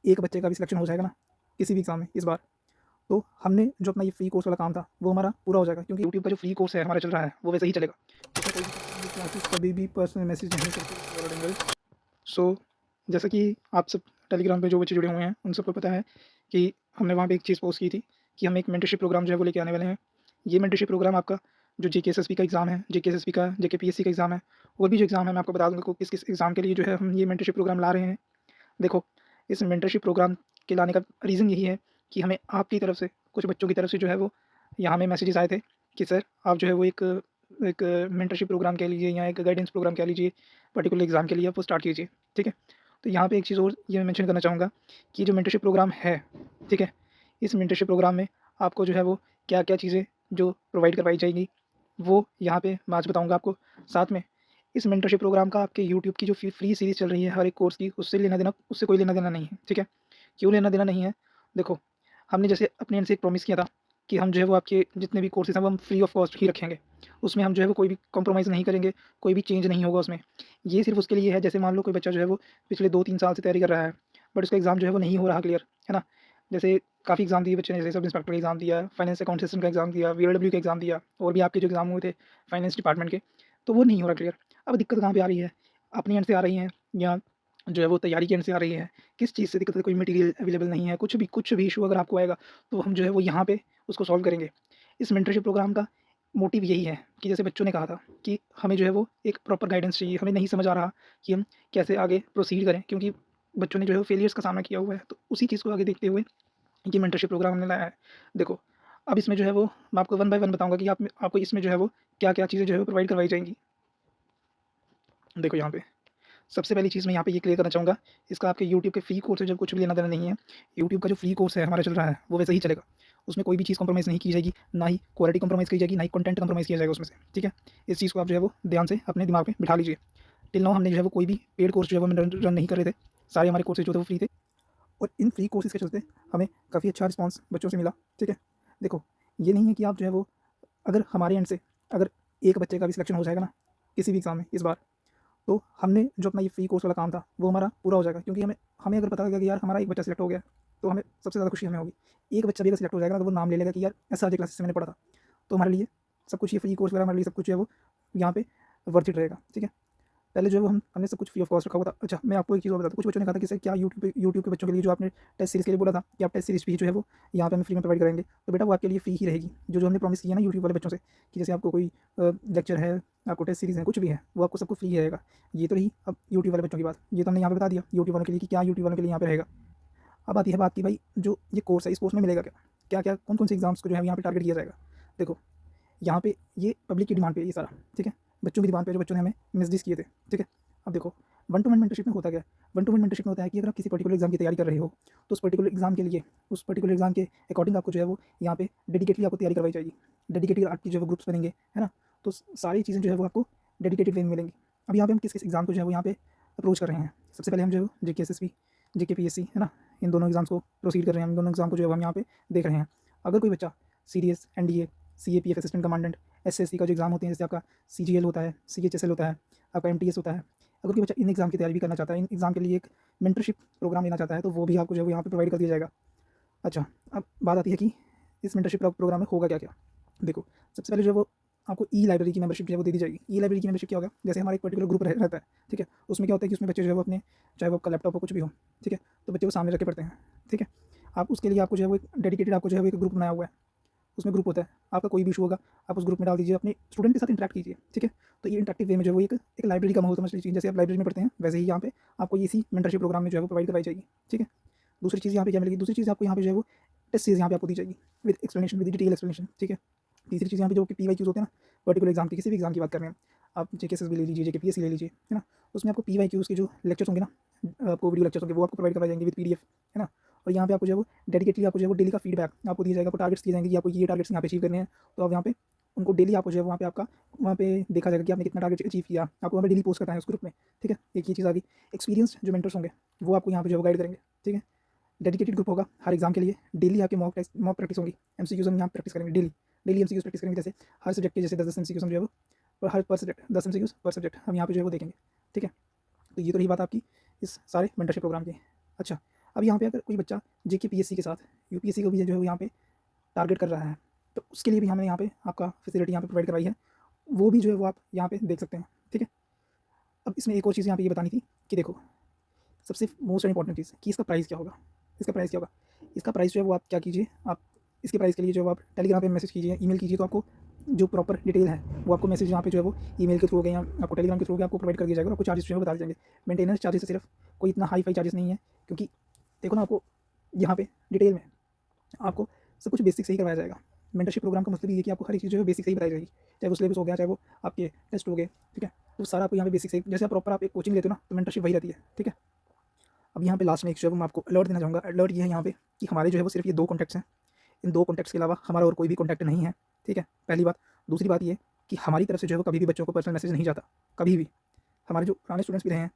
एक बच्चे का भी सिलेक्शन हो जाएगा ना किसी भी एग्ज़ाम में इस बार, तो हमने जो अपना ये फ्री कोर्स वाला काम था वो हमारा पूरा हो जाएगा, क्योंकि यूट्यूब का जो फ्री कोर्स है हमारा चल रहा है वो वैसे ही चलेगा। उसमें कोई भी क्लासेस कभी भी पर्सनल मैसेज नहीं करते। सो जैसा कि आप सब टेलीग्राम पे जो बच्चे जुड़े हुए हैं उन सबको पता है कि हमने वहाँ पे एक चीज़ पोस्ट की थी कि हम एक मेंटरशिप प्रोग्राम जो है वो लेके आने वाले हैं। ये मेंटरशिप प्रोग्राम आपका जो जेकेएसएसबी का एग्ज़ाम है, जेकेएसएसबी का जेकेपीएससी का एग्ज़ाम है, और भी जो एग्ज़ाम है मैं आपको बता दूँगा किस-किस एग्ज़ाम के लिए जो है हम ये मेंटरशिप प्रोग्राम ला रहे हैं। देखो, इस मेंटरशिप प्रोग्राम के लाने का रीज़न यही है कि हमें आपकी तरफ से, कुछ बच्चों की तरफ से जो है वो यहाँ हमें मैसेजेस आए थे कि सर आप जो है वो एक एक मेंटरशिप प्रोग्राम कह लीजिए या एक गाइडेंस प्रोग्राम कह लीजिए, पर्टिकुलर एग्ज़ाम के लिए आप वो स्टार्ट कीजिए, ठीक है? तो यहाँ पे एक चीज़ और ये मैं मेंशन करना चाहूँगा कि जो मेंटरशिप प्रोग्राम है, ठीक है? इस मेंटरशिप प्रोग्राम में आपको जो है वो क्या-क्या चीज़ें जो प्रोवाइड करवाई जाएँगी, वो यहाँ पे मैं आज बताऊँगा आपको। साथ में इस मेंटरशिप प्रोग्राम का आपके यूट्यूब की जो फ्री सीरीज़ चल रही है हर एक कोर्स की, उससे कोई लेना-देना नहीं है, ठीक है? क्यों लेना-देना नहीं है? देखो, हमने जैसे अपने एंड से एक प्रॉमिस किया था कि हम जो है वो आपके जितने भी कोर्सेज़ हैं वो हम फ्री ऑफ कॉस्ट ही रखेंगे। उसमें हम जो है वो कोई भी कॉम्प्रोमाइज़ नहीं करेंगे, कोई भी चेंज नहीं होगा उसमें। ये सिर्फ़ उसके लिए है जैसे मान लो कोई बच्चा जो है वो पिछले 2-3 साल से तैयारी कर रहा है, बट उसका एग्ज़ाम जो है वो नहीं हो रहा क्लियर, है ना? जैसे काफ़ी एग्ज़ाम दिए बच्चे ने, जैसे सब इंस्पेक्टर का एग्ज़ाम दिया, फाइनेंस अकाउंट असिस्टेंट का एग्ज़ाम दिया, वीएलडब्ल्यू का एग्ज़ाम दिया, और भी आपके जो एग्ज़ाम हुए थे फाइनेंस डिपार्टमेंट के, तो वो नहीं हो रहा क्लियर। अब दिक्कत कहाँ पे आ रही है? अपने एंड से आ रही है या जो है वो तैयारी के एंड से आ रही है? किस चीज़ से दिक्कत है? कोई मटेरियल अवेलेबल नहीं है, कुछ भी इश्यू अगर आपको आएगा, तो हम जो है वो यहाँ पे उसको सॉल्व करेंगे। इस मेंटरशिप प्रोग्राम का मोटिव यही है कि जैसे बच्चों ने कहा था कि हमें जो है वो एक प्रॉपर गाइडेंस चाहिए, हमें नहीं समझ आ रहा कि हम कैसे आगे प्रोसीड करें, क्योंकि बच्चों ने जो है वो फेलियर्स का सामना किया हुआ है। तो उसी चीज़ को आगे देखते हुए ये मेंटरशिप प्रोग्राम हमने लाया है। देखो, अब इसमें जो है वो मैं आपको वन बाय वन बताऊँगा कि आपको इसमें जो है वो क्या-क्या चीज़ें जो है वो प्रोवाइड करवाई जाएँगी। देखो यहाँ पे, सबसे पहली चीज़ मैं यहाँ पे ये क्लियर करना चाहूँगा, इसका आपके यूट्यूब के फ्री कोर्स से जो कुछ भी लेना-देना नहीं है। यूट्यूब का जो फ्री कोर्स है हमारा चल रहा है, वो वैसे ही चलेगा। उसमें कोई भी चीज़ कॉम्प्रोमाइज़ नहीं की जाएगी, ना ही क्वालिटी कॉम्प्रोमाइज़ की जाएगी, ना ही कंटेंट कॉम्प्रोमाइज़ किया जाएगा उसमें से, ठीक है? इस चीज़ को आप जो है वो ध्यान से अपने दिमाग में बिठा लीजिए। टिल नाउ हमने जो है वो कोई भी पेड कोर्स जो है वो रन नहीं कर रहे थे। सारे हमारे कोर्सेज़ जो थे वो फ्री थे, और इन फ्री कोर्सेज़ के चलते हमें काफ़ी अच्छा रिस्पॉन्स बच्चों से मिला, ठीक है? देखो, ये नहीं है कि आप जो है वो अगर हमारे एंड से अगर एक बच्चे का भी सिलेक्शन हो जाएगा ना किसी भी एग्ज़ाम में इस बार, तो हमने जो अपना ये फ्री कोर्स वाला काम था वो हमारा पूरा हो जाएगा, क्योंकि हमें हमें अगर पता लगा कि यार हमारा एक बच्चा सिलेक्ट हो गया, तो हमें सबसे ज़्यादा खुशी हमें होगी। एक बच्चा भी अगर सिलेक्ट हो जाएगा ना, तो वो नाम ले लेगा कि यार एसआरजे क्लासेस से मैंने पढ़ा था। तो हमारे लिए सब कुछ, ये फ्री कोर्स वगैरह हमारे लिए सब कुछ जो है वो यहाँ पे वर्थ इट रहेगा, ठीक है? पहले जो है वो हमने सब कुछ फ्री ऑफ कॉस्ट रखा हुआ था। अच्छा, मैं आपको एक चीज़ और बता दूँ, कुछ बच्चों ने कहा था कि सर क्या यूट्यूब के बच्चों के लिए जो आपने टेस्ट सीरीज़ के लिए बोला था कि आप टेस्ट सीरीज़ भी जो है वो यहाँ पे हमें फ्री में प्रोवाइड कराएँगे। तो बेटा वो आपके लिए फ्री ही रहेगी। जो-जो हमने प्रॉमिस किया ना यूट्यूब वाले बच्चों से कि जैसे आपको कोई लेक्चर है, आपको टेस्ट सीरीज़ है, कुछ भी है, वो आपको सबको फ्री रहेगा। ये तो रही अब यूट्यूब वाले बच्चों की बात। ये तो हमने यहाँ पे बता दिया यूट्यूब वालों के लिए कि क्या यूट्यूब वालों के लिए यहाँ पे रहेगा। अब आती है बात कि भाई जो ये कोर्स है, इस कोर्स में मिलेगा क्या? क्या-क्या, कौन-कौन से एग्ज़ाम्स को जो है यहाँ पे टारगेट किया जाएगा? देखो, यहाँ पे ये पब्लिक की डिमांड पे है ये सारा, ठीक है? बच्चों की डिमांड पे जो बच्चों ने हमें मैसेजेस किए थे, ठीक है? अब देखो, वन टू वन मेंटरशिप में होता क्या है? वन टू वन मेंटरशिप में होता है कि अगर आप किसी पर्टिकुलर एग्ज़ाम की तैयारी कर रहे हो, तो उस पर्टिकुलर एग्ज़ाम के लिए, उस पर्टिकुलर एग्ज़ाम के अकॉर्डिंग आपको जो है वो यहाँ पे डेडिकेटली आपको तैयारी करवाई जाएगी। डेडिकेटेड आपकी जो है वो ग्रुप्स बनेंगे, है ना? तो सारी चीज़ें जो है वो आपको डेडिकेटेड वे में मिलेंगी। अब यहाँ पे हम किस-किस एग्ज़ाम को जो है वो यहाँ पे अप्रोच कर रहे हैं। सबसे पहले हम जो है वो जेकेएसएसबी, जेकेपीएससी, है ना? इन दोनों एग्ज़ाम्स को प्रोसीड कर रहे हैं, इन दोनों एग्ज़ाम को जो है हम यहाँ पे देख रहे हैं। अगर कोई बच्चा CDS, NDA, CAPF assistant commandant, SSC का जो एग्ज़ाम होते हैं, जैसे आपका सीजीएल होता है, सीएचएसएल होता है, आपका एमटीएस होता है। अगर कोई बच्चा इन एग्ज़ाम की तैयारी भी करना चाहता है, इन एग्ज़ाम के लिए एक मेंटरशिप प्रोग्राम लेना चाहता है, तो वो भी आपको जो है वो यहाँ पे प्रोवाइड कर दिया जाएगा। अच्छा, अब बात आती है कि इस मेंटरशिप प्रोग्राम में होगा क्या-क्या? देखो, सबसे पहले जो है वो आपको ई लाइब्रेरी की मेंबरशिप जो है वो दे दी जाएगी। ई लाइब्रेरी की मेंबरशिप क्या होगा? जैसे हमारा एक पर्टिकुलर ग्रुप रहता है, ठीक है? उसमें क्या होता है कि उसमें बच्चे जो है वो अपने, चाहे वो आपका लैपटॉप हो, कुछ भी हो, ठीक है? तो बच्चे वो सामने रख के पढ़ते हैं, ठीक है? आप उसके लिए आपको जो है वो एक डेडिकेटेड आपको जो है वो एक ग्रुप बनाया हुआ है। उसमें ग्रुप होता है, आपका कोई भी इशू होगा, आप उस ग्रुप में डाल दीजिए, अपने स्टूडेंट के साथ इंटरैक्ट कीजिए, ठीक है? तो ये इंटरैक्टिव वे में जो है वो एक लाइब्रेरी का माहौल समझ लीजिए, जैसे आप लाइब्रेरी में पढ़ते हैं, वैसे ही यहाँ पे आपको इसी मेंटरशिप प्रोग्राम में जो है वो प्रोवाइड करवाई जाएगी, ठीक है? दूसरी चीज़ यहाँ पे क्या मिलेगी? दूसरी चीज़ आपको यहाँ पे जो है वो टेस्ट सीरीज़ यहाँ पे आपको दी जाएगी with explanation, with detail explanation, ठीक है? तीसरी चीज़ यहाँ पे जो कि पीवाईक्यूज़ होते हैं ना, पर्टिकुलर एग्ज़ाम की, किसी भी एग्ज़ाम की बात कर रहे हैं, आप जेकेएसएस ले लीजिए, जेकेपीएससी ले लीजिए, है ना? उसमें आपको पीवाईक्यूज़ के जो लेक्चर्स होंगे ना, आपको वीडियो लेक्चर्स होंगे, वो आपको प्रोवाइड करवाए जाएंगे विद पीडीएफ, है ना? और यहाँ पे आपको जो है वो डेडिकेटली आपको जो है वो डेली का फीडबैक आपको दिया जाएगा, आपको टारगेट्स दिए जाएंगे कि आपको ये टारगेट्स यहाँ पे अचीव करने हैं, तो आप यहाँ पे उनको डेली आपको जो है वहाँ पे आपका वहाँ पे देखा जाएगा कि आपने कितना टारगेट अचीव किया, आपको वहाँ पे डेली पोस्ट करना है उस ग्रुप में, ठीक है? एक ये चीज़ आ गई। एक्सपीरियंस्ड जो मेंटर्स होंगे, वो आपको यहाँ पे जो है वो गाइड करेंगे, ठीक है? डेडिकेटेड ग्रुप होगा हर एग्जाम के लिए, डेली आपके मॉक प्रैक्टिस होगी, एमसीक्यूज़ हम यहाँ प्रैक्टिस करेंगे डेली, डेली एमसीक्यूज़ प्रैक्टिस करेंगे, जैसे हर सब्जेक्ट के जैसे 10-10 एमसीक्यूज़ हम जो है वो, और हर पर सब्जेक्ट 10 एमसीक्यूज़ पर सब्जेक्ट हम यहाँ पे जो है वो देखेंगे, ठीक है? तो ये तो रही बात आपकी इस सारे मेंटरशिप प्रोग्राम की। अच्छा, अब यहाँ पे अगर कोई बच्चा जेके पीएससी के साथ यूपीएससी को भी जो है यहाँ पे टारगेट कर रहा है, तो उसके लिए भी हमने यहाँ पे आपका फैसिलिटी यहाँ पे प्रोवाइड करवाई है, वो भी जो है वो आप यहाँ पे देख सकते हैं, ठीक है। अब इसमें एक और चीज़ यहाँ पे ये बतानी थी कि देखो, सबसे मोस्ट इंपॉर्टेंट चीज़ कि इसका प्राइस क्या होगा। इसका प्राइस क्या होगा, इसका प्राइस जो है वो आप क्या कीजिए, आप इसके प्राइस के लिए जो है आप टेलीग्राम पे मैसेज कीजिए, ईमेल कीजिए, तो आपको जो प्रॉपर डिटेल है वो आपको मैसेज यहाँ पे जो है वो ईमेल के थ्रू हो गए या आपको टेलीग्राम के थ्रू आपको प्रोवाइड कर दिया जाएगा। आपको चार्जेस जो है बता दिए जाएंगे। मेंटेनेंस चार्जेस है सिर्फ, कोई इतना हाई फाई चार्जेस नहीं है, क्योंकि देखो ना आपको यहाँ पे डिटेल में आपको सब कुछ बेसिक से ही करवाया जाएगा। मेंटरशिप प्रोग्राम का मतलब ये है कि आपको हर एक चीज़ जो है बेसिक से ही बताई जाएगी, चाहे वो सिलेबस हो गया, चाहे वो आपके टेस्ट हो गए, ठीक है। तो सारा आपको यहाँ पे बेसिक से, जैसे आप प्रॉपर आप एक कोचिंग लेते हो ना, तो मेंटरशिप वही रहती है, ठीक है। अब यहाँ पे लास्ट में एक जो है मैं आपको अलर्ट देना चाहूँगा। अलर्ट ये है यहाँ पे कि हमारे जो है वो सिर्फ ये 2 कॉन्टैक्ट्स हैं। इन 2 कॉन्टैक्ट्स के अलावा हमारा और कोई भी कॉन्टैक्ट नहीं है, ठीक है, पहली बात। दूसरी बात ये कि हमारी तरफ से जो है वो कभी भी बच्चों को पर्सनल मैसेज नहीं जाता, कभी भी। हमारे जो पुराने स्टूडेंट्स भी रहे हैं,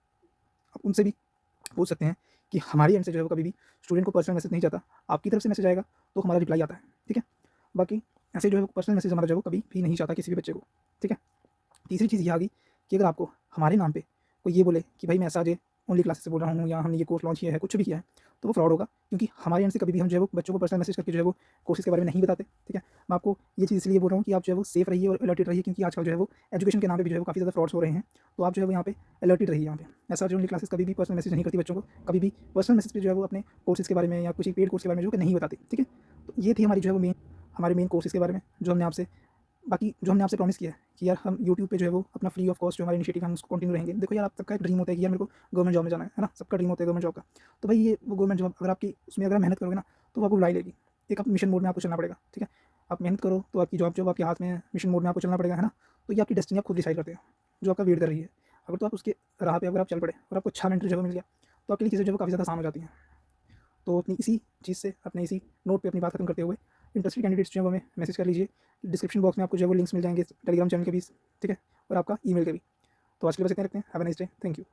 आप उनसे भी पूछ सकते हैं कि हमारी एंड से जो है वो कभी भी स्टूडेंट को पर्सनल मैसेज नहीं जाता। आपकी तरफ से मैसेज आएगा तो हमारा रिप्लाई आता है, ठीक है। बाकी ऐसे जो है वो पर्सनल मैसेज हमारा जो है वो कभी भी नहीं जाता किसी भी बच्चे को, ठीक है। तीसरी चीज़ ये आ गई कि अगर आपको हमारे नाम पे कोई ये बोले कि भाई मैं ऐसा ओनली क्लासेस से बोल रहा हूँ या हमने ये कोर्स लॉन्च किया है, कुछ भी किया है, तो वो फ्रॉड होगा, क्योंकि हमारे एंड से कभी भी हम जो है वो बच्चों को पर्सनल मैसेज करके जो है वो कोर्सेज के बारे में नहीं बताते, ठीक है। मैं आपको ये चीज़ इसलिए बोल रहा हूँ कि आप जो है वो सेफ रहिए और अलर्टेड रहिए, क्योंकि आजकल जो है वो एजुकेशन के नाम पे भी जो है वो काफ़ी ज़्यादा फ्रॉड्स हो रहे हैं। तो आप जो है वो यहाँ पे अलर्टेड रहिए। यहाँ पे ऐसा जो ओनली क्लासेस कभी भी पर्सनल मैसेज नहीं करती बच्चों को, कभी भी पर्सनल मैसेज पे जो है वो अपने कोर्सेज के बारे में या कुछ पेड कोर्स के बारे में जो है नहीं बताते, ठीक है। तो ये थी हमारी जो है वो हमारे मेन कोर्सेज के बारे में जो हमने आपसे, बाकी जो हमने आपसे प्रॉमिस किया है कि यार हम यूट्यूब पे जो है वो अपना फ्री ऑफ कॉस्ट जो हमारा इनिशिएटिव हम उसको कंटिन्यू रहेंगे। देखो यार, आप सबका एक ड्रीम होता है कि यार मेरे को गवर्नमेंट जॉब में जाना है ना, सबका ड्रीम होता है गवर्नमेंट जॉब का। तो भाई ये वो गवर्नमेंट जॉब अगर आपकी उसमें अगर आप मेहनत करोगे ना, तो आपको बुलाई लेगी। एक आप मिशन मोड में आपको चलना पड़ेगा, ठीक है। आप मेहनत करो तो आपकी जॉब आपके हाथ में है, मिशन मोड में आपको चलना पड़ेगा, है ना। तो ये आपकी डेस्टिनी आप खुद डिसाइड करते हैं, जो आपका वेट कर रही है। अगर तो आप उसके राह पे अगर आप चल पड़े और आपको अच्छा मेंटर जो मिल गया, तो आपके लिए चीज़ें जो काफ़ी ज़्यादा आसान हो जाती हैं। तो अपनी इसी चीज़ से, अपने इसी नोट पे अपनी बात खत्म करते हुए, इंटरेस्टेड कैंडिडेट्स जो है वो हमें मैसेज कर लीजिए। डिस्क्रिप्शन बॉक्स में आपको जो है वो लिंक्स मिल जाएंगे टेलीग्राम चैनल के भी, ठीक है, और आपका ईमेल के भी। तो आज के लिए बस इतना रखते हैं। Have a nice day, thank you.